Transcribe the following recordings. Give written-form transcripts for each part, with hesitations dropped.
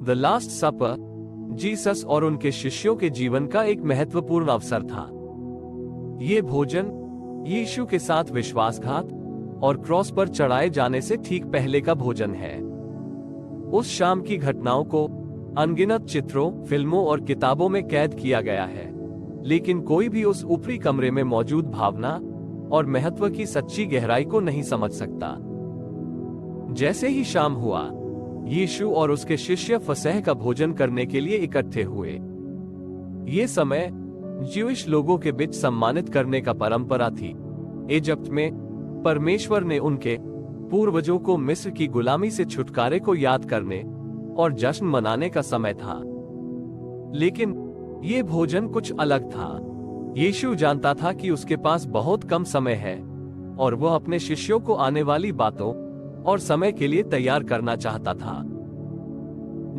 The last super Jesus और उनके शिष्यों के जीवन का एक महत्वपूर्ण अवसर था। ये भोजन यीशु के साथ विश्वासघात और क्रॉस पर चढ़ाए जाने से ठीक पहले का भोजन है। उस शाम की घटनाओं को अनगिनत चित्रों, फिल्मों और किताबों में कैद किया गया है, लेकिन कोई भी उस ऊपरी कमरे में मौजूद भावना और महत्व की सच्ची गहराई को नहीं समझ सकता। जैसे ही शाम हुआ, यीशु और उसके शिष्य फसह का भोजन करने के लिए इकट्ठे हुए। ये समय ज्यूइश लोगों के बीच सम्मानित करने का परंपरा थी। इजिप्ट में परमेश्वर ने उनके पूर्वजों को मिस्र की गुलामी से छुटकारे को याद करने और जश्न मनाने का समय था। लेकिन ये भोजन कुछ अलग था। यीशु जानता था कि उसके पास बहुत कम समय है और वह अपने शिष्यों को आने वाली बातों और समय के लिए तैयार करना चाहता था।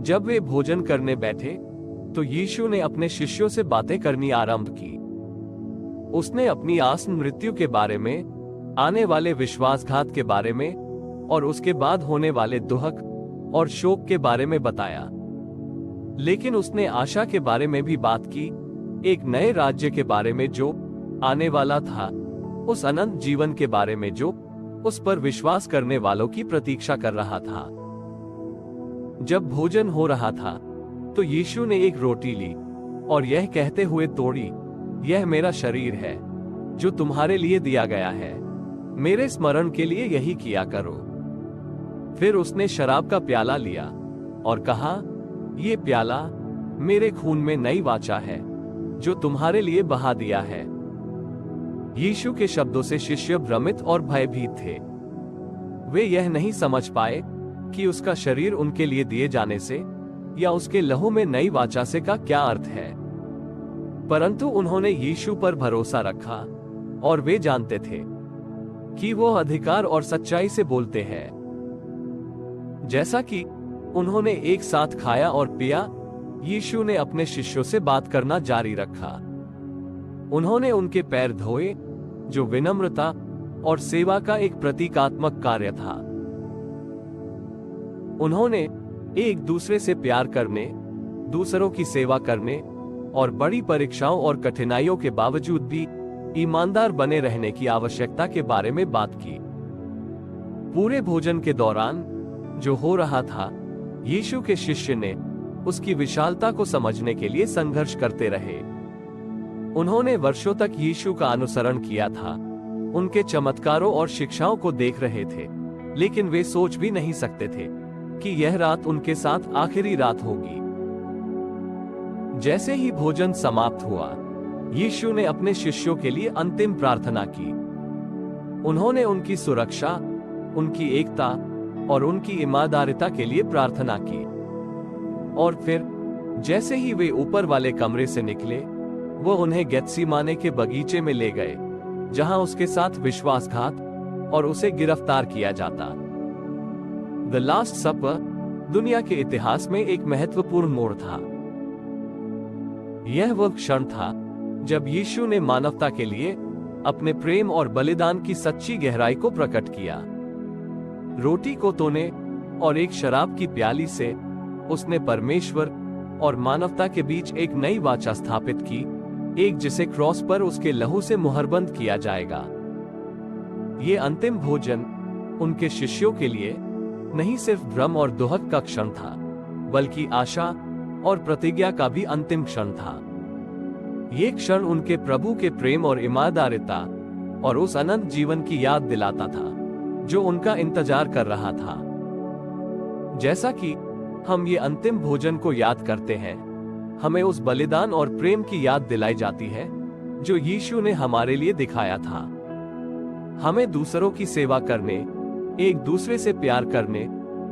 जब वे भोजन करने बैठे तो यीशु ने अपने शिष्यों से बातें करनी आरंभ की। उसने अपनी आसन मृत्यु के बारे में, आने वाले विश्वासघात के बारे में और उसके बाद होने वाले दुख और शोक के बारे में बताया। लेकिन उसने आशा के बारे में भी बात की, एक नए राज्य के बारे में जो आने वाला था, उस अनंत जीवन के बारे में जो उस पर विश्वास करने वालों की प्रतीक्षा कर रहा था। जब भोजन हो रहा था तो यीशु ने एक रोटी ली और यह कहते हुए तोड़ी, यह मेरा शरीर है जो तुम्हारे लिए दिया गया है, मेरे स्मरण के लिए यही किया करो। फिर उसने शराब का प्याला लिया और कहा, ये प्याला मेरे खून में नई वाचा है जो तुम्हारे लिए बहा दिया है। यीशु के शब्दों से शिष्य भ्रमित और भयभीत थे। वे यह नहीं समझ पाए कि उसका शरीर उनके लिए दिए जाने से या उसके लहू में नई वाचा से का क्या अर्थ है। परंतु उन्होंने यीशु पर भरोसा रखा और वे जानते थे कि वो अधिकार और सच्चाई से बोलते हैं। जैसा कि उन्होंने एक साथ खाया और पिया, यीशु ने अपने शिष्यों से बात करना जारी रखा। उन्होंने उनके पैर धोए, जो विनम्रता और सेवा का एक प्रतीकात्मक कार्य था। उन्होंने एक दूसरे से प्यार करने, दूसरों की सेवा करने और बड़ी परीक्षाओं और कठिनाइयों के बावजूद भी ईमानदार बने रहने की आवश्यकता के बारे में बात की। पूरे भोजन के दौरान जो हो रहा था, यीशु के शिष्य ने उसकी विशालता को समझने के लिए संघर्ष करते रहे। उन्होंने वर्षों तक यीशु का अनुसरण किया था, उनके चमत्कारों और शिक्षाओं को देख रहे थे, लेकिन वे सोच भी नहीं सकते थे कि यह रात उनके साथ आखिरी रात होगी। जैसे ही भोजन समाप्त हुआ, यीशु ने अपने शिष्यों के लिए अंतिम प्रार्थना की। उन्होंने उनकी सुरक्षा, उनकी एकता और उनकी ईमानदारिता के लिए प्रार्थना की। और फिर जैसे ही वे ऊपर वाले कमरे से निकले, वो उन्हें गेत्सेमाने के बगीचे में ले गए, जहां उसके साथ विश्वासघात और उसे गिरफ्तार किया जाता। द लास्ट सपर दुनिया के इतिहास में एक महत्वपूर्ण मोड़ था। यह वह क्षण था जब यीशु ने मानवता के लिए अपने प्रेम और बलिदान की सच्ची गहराई को प्रकट किया। रोटी को तोड़ने और एक शराब की प्याली से उसने परमेश्वर और मानवता के बीच एक नई वाचा स्थापित की, एक जिसे क्रॉस पर उसके लहू से मुहरबंद किया जाएगा। ये अंतिम भोजन उनके शिष्यों के लिए नहीं सिर्फ भ्रम और दुख का क्षण था, बल्कि आशा और प्रतिज्ञा का भी अंतिम क्षण था। ये क्षण उनके प्रभु के प्रेम और ईमानदारिता और उस अनंत जीवन की याद दिलाता था जो उनका इंतजार कर रहा था। जैसा कि हम ये अंतिम भोजन को याद करते हैं, हमें उस बलिदान और प्रेम की याद दिलाई जाती है जो यीशु ने हमारे लिए दिखाया था। हमें दूसरों की सेवा करने, एक दूसरे से प्यार करने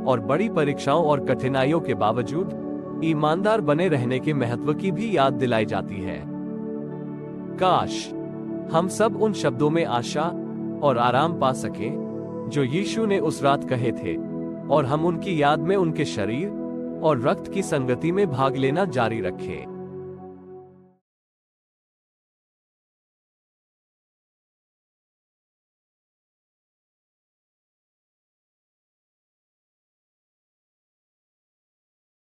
और बड़ी परीक्षाओं और कठिनाइयों के बावजूद ईमानदार बने रहने के महत्व की भी याद दिलाई जाती है। काश हम सब उन शब्दों में आशा और आराम पा सकें जो यीशु ने उस रात कहे थे, और हम उनकी याद में उनके शरीर और रक्त की संगति में भाग लेना जारी रखें।